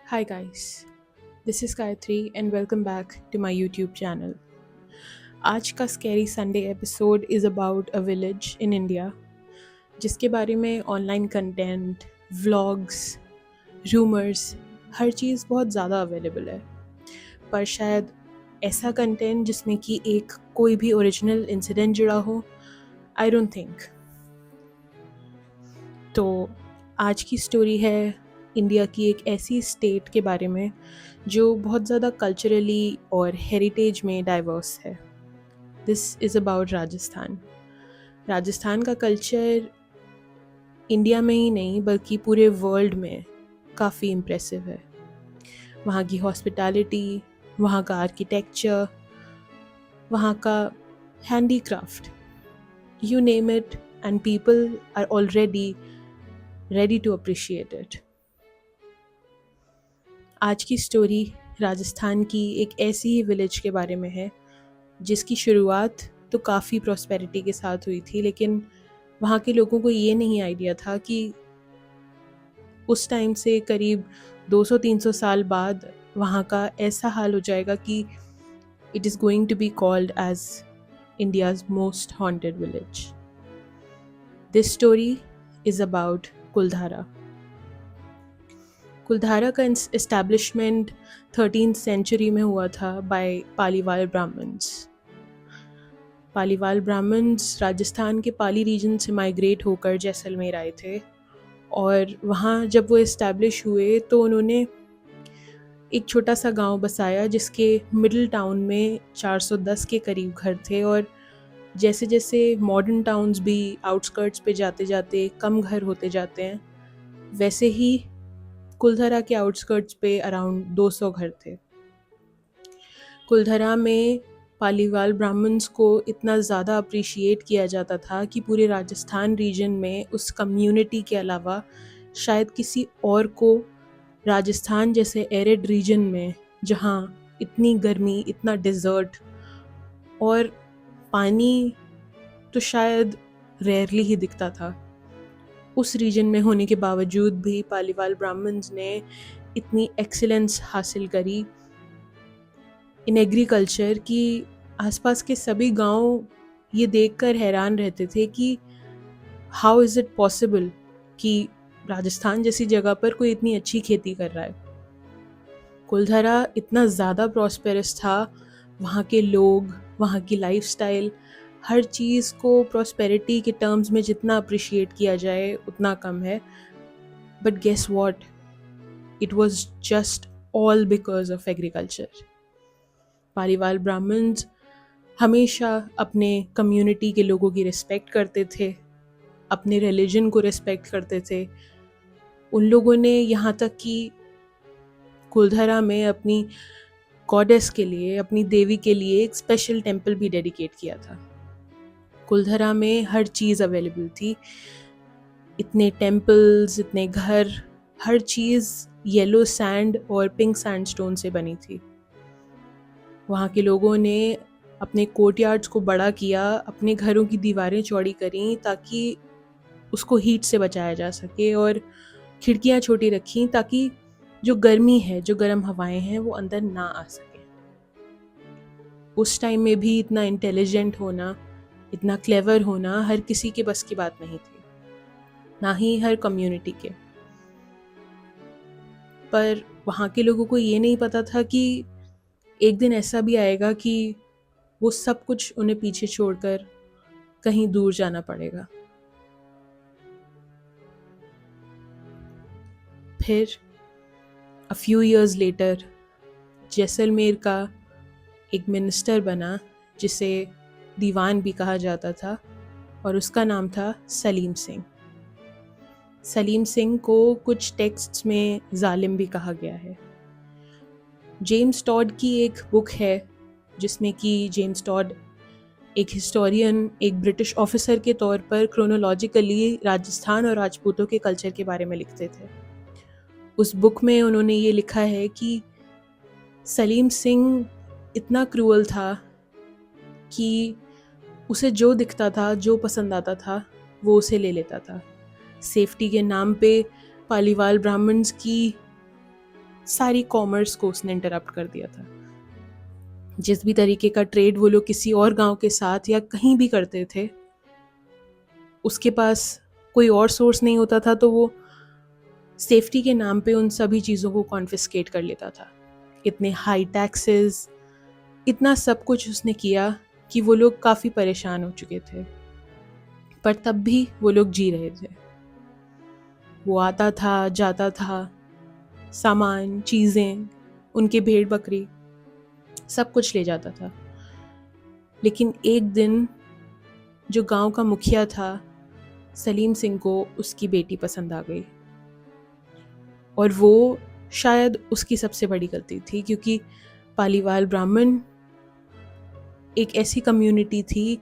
Hi guys, this is Gayatri and welcome back to my YouTube channel. आज का scary Sunday episode is about a village in India जिसके बारे में online content, vlogs, rumours, हर चीज़ बहुत ज़्यादा available है। पर शायद ऐसा कंटेंट जिसमें कि एक कोई भी ओरिजिनल इंसिडेंट जुड़ा हो, आई डोंट थिंक। तो आज की स्टोरी है इंडिया की एक ऐसी स्टेट के बारे में जो बहुत ज़्यादा कल्चरली और हेरिटेज में डाइवर्स है। This is about Rajasthan. Rajasthan का कल्चर इंडिया में ही नहीं बल्कि पूरे वर्ल्ड में काफ़ी इम्प्रेसिव है। वहाँ की हॉस्पिटैलिटी, वहाँ का आर्किटेक्चर, वहाँ का handicraft, you name it and people are already ready to appreciate it. आज की स्टोरी राजस्थान की एक ऐसी ही विलेज के बारे में है जिसकी शुरुआत तो काफ़ी प्रॉस्पेरिटी के साथ हुई थी, लेकिन वहाँ के लोगों को ये नहीं आइडिया था कि उस टाइम से करीब 200-300 साल बाद वहाँ का ऐसा हाल हो जाएगा कि it is going to be called as India's most haunted village. This story is about Kuldhara. Kuldhara का इस्टेब्लिशमेंट 13th सेंचुरी में हुआ था बाय पालीवाल ब्राह्मण्स। पालीवाल ब्राह्मण्स राजस्थान के पाली रीजन से माइग्रेट होकर जैसलमेर आए थे और वहाँ जब वो इस्टेब्लिश हुए तो उन्होंने एक छोटा सा गांव बसाया जिसके मिडिल टाउन में 410 के करीब घर थे। और जैसे जैसे मॉडर्न टाउन्स भी आउटस्कर्ट्स पे जाते जाते कम घर होते जाते हैं, वैसे ही कुलधरा के आउटस्कर्ट्स पे अराउंड 200 घर थे। कुलधरा में पालीवाल ब्राह्मण्स को इतना ज़्यादा अप्रिशिएट किया जाता था कि पूरे राजस्थान रीजन में उस कम्युनिटी के अलावा शायद किसी और को राजस्थान जैसे एरिड रीजन में, जहाँ इतनी गर्मी, इतना डिज़र्ट और पानी तो शायद रेयरली ही दिखता था, उस रीजन में होने के बावजूद भी पालीवाल ब्राह्मण्स ने इतनी एक्सीलेंस हासिल करी इन एग्रीकल्चर कि आसपास के सभी गांव ये देखकर हैरान रहते थे कि हाउ इज़ इट पॉसिबल कि राजस्थान जैसी जगह पर कोई इतनी अच्छी खेती कर रहा है। कुलधरा इतना ज़्यादा प्रॉस्पेरस था, वहाँ के लोग, वहाँ की लाइफस्टाइल, हर चीज़ को प्रॉस्पेरिटी के टर्म्स में जितना अप्रिशिएट किया जाए उतना कम है। But guess what, it was just all because of agriculture. Paliwal Brahmins हमेशा अपने कम्युनिटी के लोगों की रिस्पेक्ट करते थे, अपने रिलीजन को रिस्पेक्ट करते थे। उन लोगों ने यहाँ तक कि कुलधरा में अपनी गॉडेस के लिए, अपनी देवी के लिए एक स्पेशल टेम्पल भी डेडिकेट किया था। कुलधरा में हर चीज़ अवेलेबल थी, इतने टेम्पल्स, इतने घर, हर चीज़ येलो सैंड और पिंक सैंडस्टोन से बनी थी। वहाँ के लोगों ने अपने कोर्टयार्ड्स को बड़ा किया, अपने घरों की दीवारें चौड़ी करी ताकि उसको हीट से बचाया जा सके, और खिड़कियाँ छोटी रखी ताकि जो गर्मी है, जो गर्म हवाएं हैं, वो अंदर ना आ सके। उस टाइम में भी इतना इंटेलिजेंट होना, इतना क्लेवर होना हर किसी के बस की बात नहीं थी, ना ही हर कम्युनिटी के। पर वहाँ के लोगों को ये नहीं पता था कि एक दिन ऐसा भी आएगा कि वो सब कुछ उन्हें पीछे छोड़कर कहीं दूर जाना पड़ेगा। फिर a few years later Jaisalmer का एक मिनिस्टर बना जिसे दीवान भी कहा जाता था, और उसका नाम था सलीम सिंह। सलीम सिंह को कुछ टेक्स्ट्स में जालिम भी कहा गया है। जेम्स टॉड की एक बुक है जिसमें कि जेम्स टॉड एक हिस्टोरियन, एक ब्रिटिश ऑफिसर के तौर पर क्रोनोलॉजिकली राजस्थान और राजपूतों के कल्चर के बारे में लिखते थे। उस बुक में उन्होंने ये लिखा है कि सलीम सिंह इतना क्रूअल था कि उसे जो दिखता था, जो पसंद आता था, वो उसे ले लेता था। सेफ्टी के नाम पे पालीवाल ब्राह्मण्स की सारी कॉमर्स को उसने इंटरप्ट कर दिया था। जिस भी तरीके का ट्रेड वो लोग किसी और गांव के साथ या कहीं भी करते थे, उसके पास कोई और सोर्स नहीं होता था, तो वो सेफ्टी के नाम पे उन सभी चीज़ों को कॉन्फिस्केट कर लेता था। इतने हाई टैक्सेस, इतना सब कुछ उसने किया कि वो लोग काफ़ी परेशान हो चुके थे, पर तब भी वो लोग जी रहे थे। वो आता था, जाता था, सामान, चीज़ें, उनके भेड़ बकरी सब कुछ ले जाता था। लेकिन एक दिन जो गांव का मुखिया था, सलीम सिंह को उसकी बेटी पसंद आ गई। और वो शायद उसकी सबसे बड़ी गलती थी, क्योंकि पालीवाल ब्राह्मण एक ऐसी कम्युनिटी थी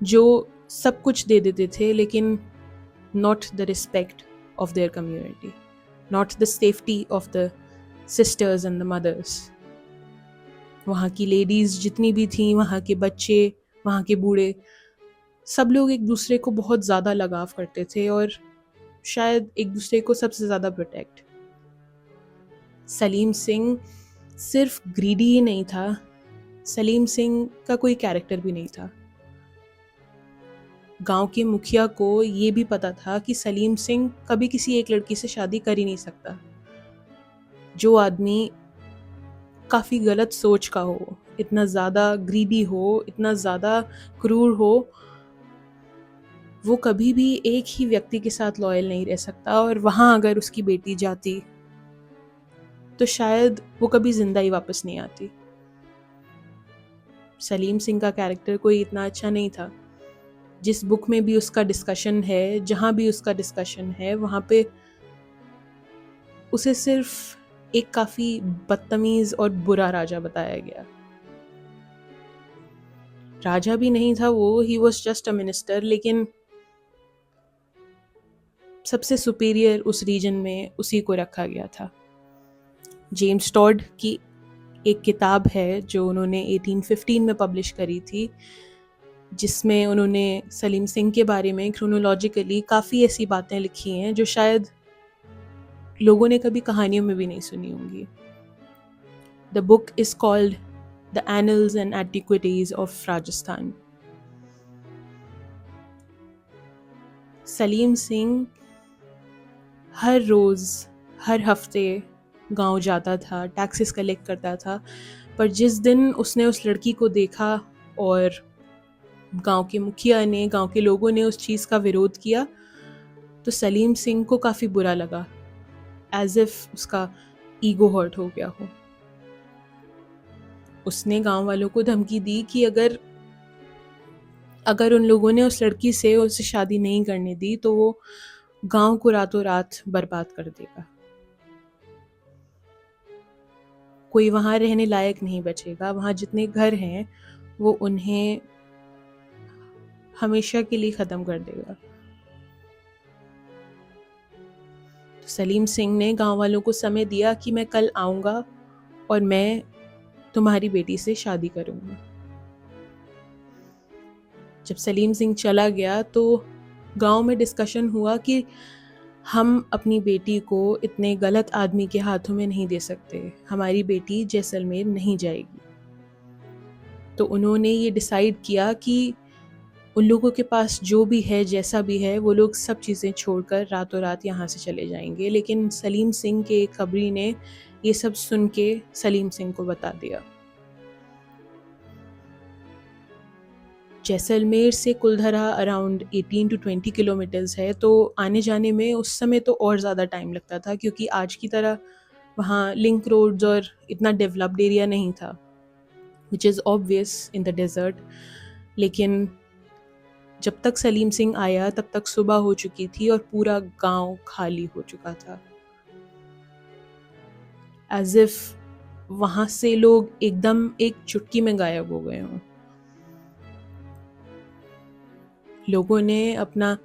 जो सब कुछ दे देते थे, लेकिन not the respect of their community, not the safety of the sisters and the mothers. वहाँ की लेडीज़ जितनी भी थीं, वहाँ के बच्चे, वहाँ के बूढ़े, सब लोग एक दूसरे को बहुत ज़्यादा लगाव करते थे और शायद एक दूसरे को सबसे ज़्यादा प्रोटेक्ट। सलीम सिंह सिर्फ ग्रीडी ही नहीं था, सलीम सिंह का कोई कैरेक्टर भी नहीं था। गांव के मुखिया को ये भी पता था कि सलीम सिंह कभी किसी एक लड़की से शादी कर ही नहीं सकता। जो आदमी काफ़ी गलत सोच का हो, इतना ज़्यादा ग्रीडी हो, इतना ज़्यादा क्रूर हो, वो कभी भी एक ही व्यक्ति के साथ लॉयल नहीं रह सकता। और वहाँ अगर उसकी बेटी जाती तो शायद वो कभी जिंदा ही वापस नहीं आती। सलीम सिंह का कैरेक्टर कोई इतना अच्छा नहीं था। जिस बुक में भी उसका डिस्कशन है, जहाँ भी उसका डिस्कशन है, वहाँ पे उसे सिर्फ एक काफ़ी बदतमीज़ और बुरा राजा बताया गया। राजा भी नहीं था वो, he was just a minister, लेकिन सबसे सुपीरियर उस रीजन में उसी को रखा गया था। जेम्स टॉड की एक किताब है जो उन्होंने 1815 में पब्लिश करी थी, जिसमें उन्होंने सलीम सिंह के बारे में क्रोनोलॉजिकली काफ़ी ऐसी बातें लिखी हैं जो शायद लोगों ने कभी कहानियों में भी नहीं सुनी होंगी। The book is called the annals and antiquities of Rajasthan. Salim Singh हर रोज़, हर हफ्ते गांव जाता था, टैक्सेस कलेक्ट करता था, पर जिस दिन उसने उस लड़की को देखा और गांव के मुखिया ने, गांव के लोगों ने उस चीज़ का विरोध किया, तो सलीम सिंह को काफ़ी बुरा लगा, एज इफ उसका ईगो हर्ट हो गया हो। उसने गांव वालों को धमकी दी कि अगर उन लोगों ने उस लड़की से उससे शादी नहीं करने दी तो वो गांव को रातों रात बर्बाद कर देगा। कोई वहाँ रहने लायक नहीं बचेगा, वहाँ जितने घर हैं वो उन्हें हमेशा के लिए ख़त्म कर देगा। तो सलीम सिंह ने गांव वालों को समय दिया कि मैं कल आऊँगा और मैं तुम्हारी बेटी से शादी करूँगा। जब सलीम सिंह चला गया तो गांव में डिस्कशन हुआ कि हम अपनी बेटी को इतने गलत आदमी के हाथों में नहीं दे सकते, हमारी बेटी जैसलमेर नहीं जाएगी। तो उन्होंने ये डिसाइड किया कि उन लोगों के पास जो भी है, जैसा भी है, वो लोग सब चीज़ें छोड़कर रातों रात यहाँ से चले जाएंगे। लेकिन सलीम सिंह के एक खबरी ने ये सब सुन के सलीम सिंह को बता दिया। जैसलमेर से कुलधरा अराउंड 18 to 20 किलोमीटर्स है, तो आने जाने में उस समय तो और ज़्यादा टाइम लगता था, क्योंकि आज की तरह वहाँ लिंक रोड्स और इतना डेवलप्ड एरिया नहीं था, which is obvious in the desert. लेकिन जब तक सलीम सिंह आया तब तक सुबह हो चुकी थी और पूरा गांव खाली हो चुका था, एज इफ वहाँ से लोग एकदम एक चुटकी में गायब हो गए हों। लोगों ने अपना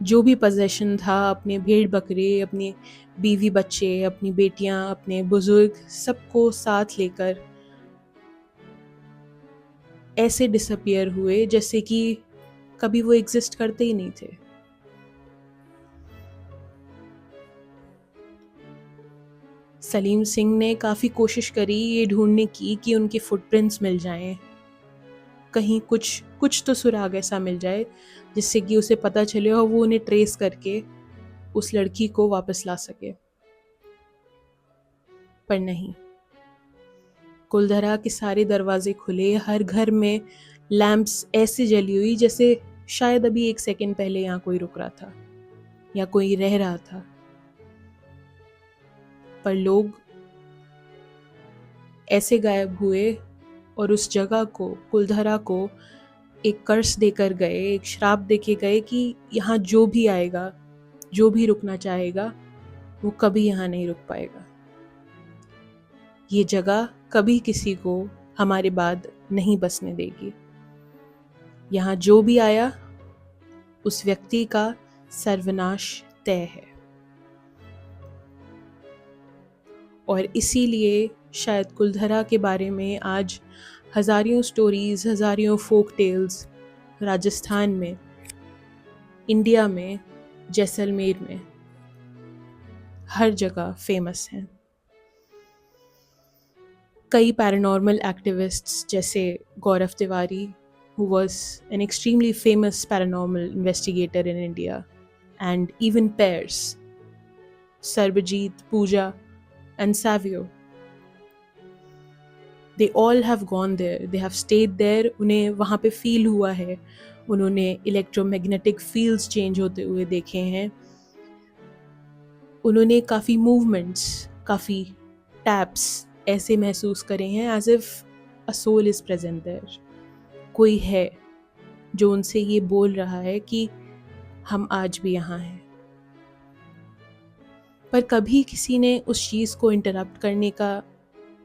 जो भी पोजेशन था, अपने भेड़ बकरे, अपने बीवी बच्चे, अपनी बेटियां, अपने बुजुर्ग, सबको साथ लेकर ऐसे डिसअपियर हुए जैसे कि कभी वो एग्जिस्ट करते ही नहीं थे। सलीम सिंह ने काफ़ी कोशिश करी ये ढूंढने की कि उनके फुटप्रिंट्स मिल जाएं, कहीं कुछ कुछ तो सुराग ऐसा मिल जाए जिससे कि उसे पता चले और वो उन्हें ट्रेस करके उस लड़की को वापस ला सके। पर नहीं, कुलधरा के सारे दरवाजे खुले, हर घर में लैंप्स ऐसे जली हुई जैसे शायद अभी 1 सेकंड पहले यहाँ कोई रुक रहा था या कोई रह रहा था। पर लोग ऐसे गायब हुए और उस जगह को, कुलधरा को एक कर्स देकर गए, एक श्राप देके गए कि यहाँ जो भी आएगा, जो भी रुकना चाहेगा, वो कभी यहाँ नहीं रुक पाएगा। ये जगह कभी किसी को हमारे बाद नहीं बसने देगी। यहाँ जो भी आया उस व्यक्ति का सर्वनाश तय है। और इसीलिए शायद कुलधरा के बारे में आज हजारियों स्टोरीज, हजारियों फोक टेल्स राजस्थान में, इंडिया में, जैसलमेर में, हर जगह फेमस हैं। कई पैरानॉर्मल एक्टिविस्ट्स जैसे गौरव Tiwari, who was an extremely famous paranormal investigator in India, and even pairs, Sarbajit, Pooja, and Savio. They all have gone there. They have stayed there. उन्हें वहाँ पे फील हुआ है, उन्होंने इलेक्ट्रोमैग्नेटिक फील्ड्स चेंज होते हुए देखे हैं, उन्होंने काफ़ी मूवमेंट्स, काफ़ी टैप्स ऐसे महसूस करे हैं as if a soul is present there. कोई है जो उनसे ये बोल रहा है कि हम आज भी यहाँ हैं। पर कभी किसी ने उस चीज़ को इंटरप्ट करने का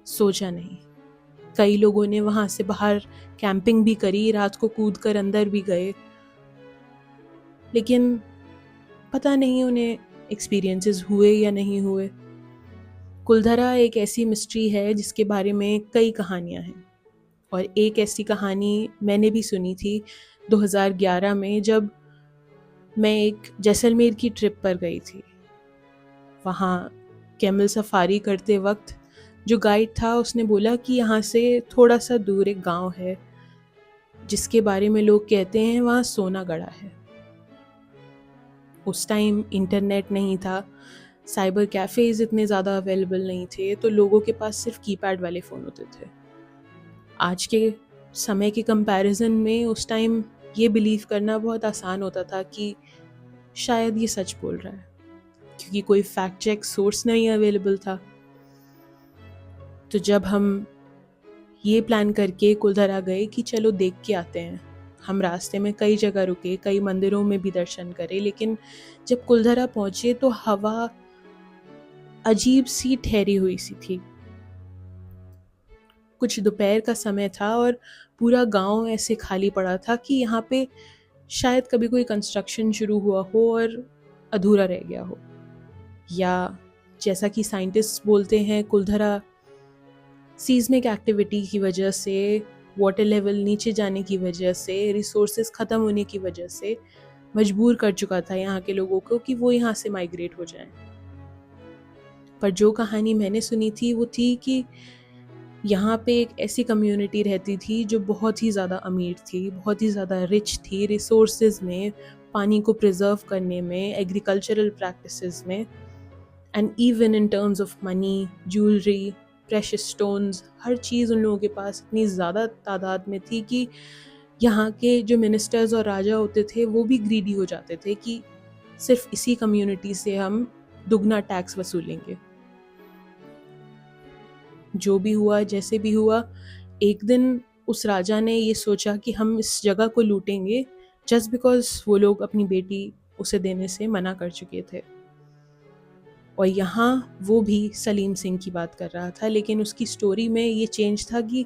सोचा नहीं। कई लोगों ने वहाँ से बाहर कैंपिंग भी करी, रात को कूद कर अंदर भी गए, लेकिन पता नहीं उन्हें एक्सपीरियंसेस हुए या नहीं हुए। कुलधरा एक ऐसी मिस्ट्री है जिसके बारे में कई कहानियाँ हैं, और एक ऐसी कहानी मैंने भी सुनी थी 2011 में, जब मैं एक जैसलमेर की ट्रिप पर गई थी। वहाँ कैमल सफारी करते वक्त जो गाइड था उसने बोला कि यहाँ से थोड़ा सा दूर एक गांव है जिसके बारे में लोग कहते हैं वहाँ सोना गड़ा है। उस टाइम इंटरनेट नहीं था, साइबर कैफ़ेज़ इतने ज़्यादा अवेलेबल नहीं थे, तो लोगों के पास सिर्फ कीपैड वाले फ़ोन होते थे। आज के समय के कंपैरिजन में उस टाइम ये बिलीव करना बहुत आसान होता था कि शायद ये सच बोल रहा है, क्योंकि कोई फैक्ट चेक सोर्स नहीं अवेलेबल था। तो जब हम ये प्लान करके कुलधरा गए कि चलो देख के आते हैं, हम रास्ते में कई जगह रुके, कई मंदिरों में भी दर्शन करे, लेकिन जब कुलधरा पहुंचे तो हवा अजीब सी ठहरी हुई सी थी। कुछ दोपहर का समय था और पूरा गांव ऐसे खाली पड़ा था कि यहाँ पे शायद कभी कोई कंस्ट्रक्शन शुरू हुआ हो और अधूरा रह गया हो, या जैसा कि साइंटिस्ट बोलते हैं, कुलधरा सीज़मिक एक्टिविटी की वजह से, वाटर लेवल नीचे जाने की वजह से, रिसोर्सेज ख़त्म होने की वजह से मजबूर कर चुका था यहाँ के लोगों को कि वो यहाँ से माइग्रेट हो जाएं। पर जो कहानी मैंने सुनी थी वो थी कि यहाँ पे एक ऐसी कम्युनिटी रहती थी जो बहुत ही ज़्यादा अमीर थी, बहुत ही ज़्यादा रिच थी रिसोर्सेज में, पानी को प्रिजर्व करने में, एग्रीकल्चरल प्रैक्टिसेस में, and even in terms of money, jewellery, precious stones, हर चीज़ उन लोगों के पास इतनी ज़्यादा तादाद में थी कि यहाँ के जो मिनिस्टर्स और राजा होते थे वो भी ग्रीडी हो जाते थे कि सिर्फ इसी कम्युनिटी से हम दुगना टैक्स वसूलेंगे। जो भी हुआ, जैसे भी हुआ, एक दिन उस राजा ने ये सोचा कि हम इस जगह को लूटेंगे जस्ट बिकॉज वो लोग अपनी बेटी उसे देने से मना कर चुके थे। और यहाँ वो भी सलीम सिंह की बात कर रहा था, लेकिन उसकी स्टोरी में ये चेंज था कि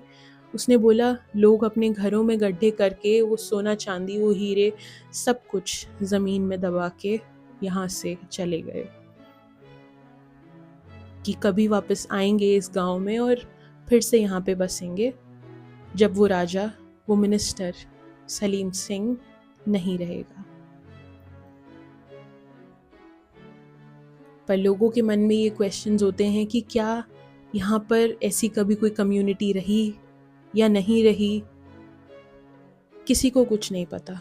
उसने बोला लोग अपने घरों में गड्ढे करके वो सोना चांदी, वो हीरे, सब कुछ ज़मीन में दबा के यहाँ से चले गए कि कभी वापस आएंगे इस गांव में और फिर से यहाँ पे बसेंगे जब वो राजा, वो मिनिस्टर सलीम सिंह नहीं रहेगा। पर लोगों के मन में ये क्वेश्चंस होते हैं कि क्या यहाँ पर ऐसी कभी कोई कम्युनिटी रही या नहीं रही, किसी को कुछ नहीं पता।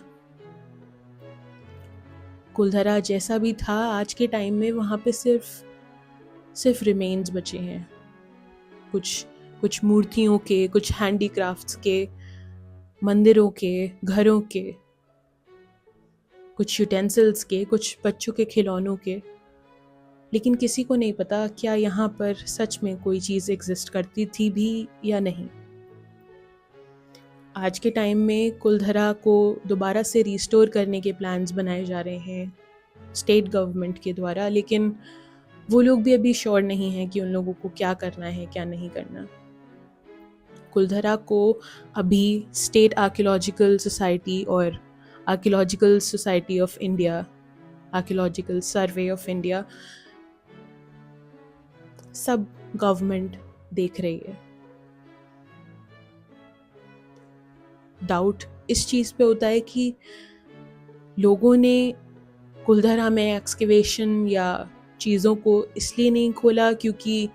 कुलधरा जैसा भी था, आज के टाइम में वहाँ पे सिर्फ रिमेन्स बचे हैं, कुछ मूर्तियों के, कुछ हैंडीक्राफ्ट्स के, मंदिरों के, घरों के, कुछ यूटेंसिल्स के, कुछ बच्चों के खिलौनों के। लेकिन किसी को नहीं पता क्या यहाँ पर सच में कोई चीज़ एग्जिस्ट करती थी भी या नहीं। आज के टाइम में कुलधरा को दोबारा से रिस्टोर करने के प्लान्स बनाए जा रहे हैं स्टेट गवर्नमेंट के द्वारा, लेकिन वो लोग भी अभी श्योर नहीं हैं कि उन लोगों को क्या करना है, क्या नहीं करना। कुलधरा को अभी स्टेट आर्कियोलॉजिकल सोसाइटी और archaeological society of India, archaeological survey of India, सब गवर्नमेंट देख रही है। डाउट इस चीज़ पे होता है कि लोगों ने कुलधरा में एक्सकेवेशन या चीज़ों को इसलिए नहीं खोला क्योंकि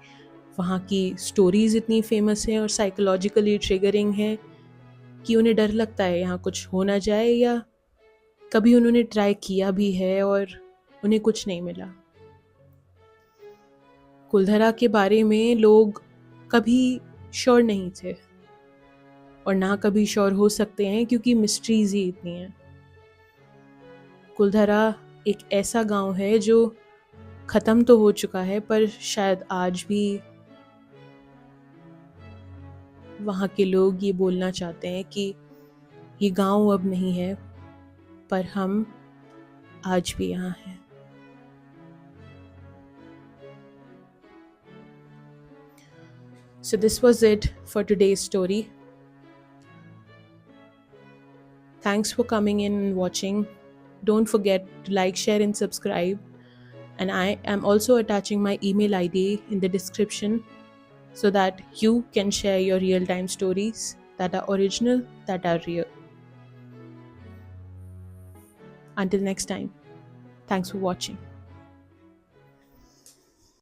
वहाँ की स्टोरीज़ इतनी फेमस हैं और साइकोलॉजिकली ट्रिगरिंग है कि उन्हें डर लगता है यहाँ कुछ हो ना जाए, या कभी उन्होंने ट्राई किया भी है और उन्हें कुछ नहीं मिला। कुलधरा के बारे में लोग कभी श्योर नहीं थे और ना कभी श्योर हो सकते हैं क्योंकि मिस्ट्रीज ही इतनी हैं। कुलधरा एक ऐसा गांव है जो ख़त्म तो हो चुका है, पर शायद आज भी वहाँ के लोग ये बोलना चाहते हैं कि ये गांव अब नहीं है, पर हम आज भी यहाँ हैं। So this was it for today's story. Thanks for coming in and watching. Don't forget to like, share and subscribe. And I am also attaching my email ID in the description so that you can share your real-time stories that are original, that are real. Until next time, thanks for watching.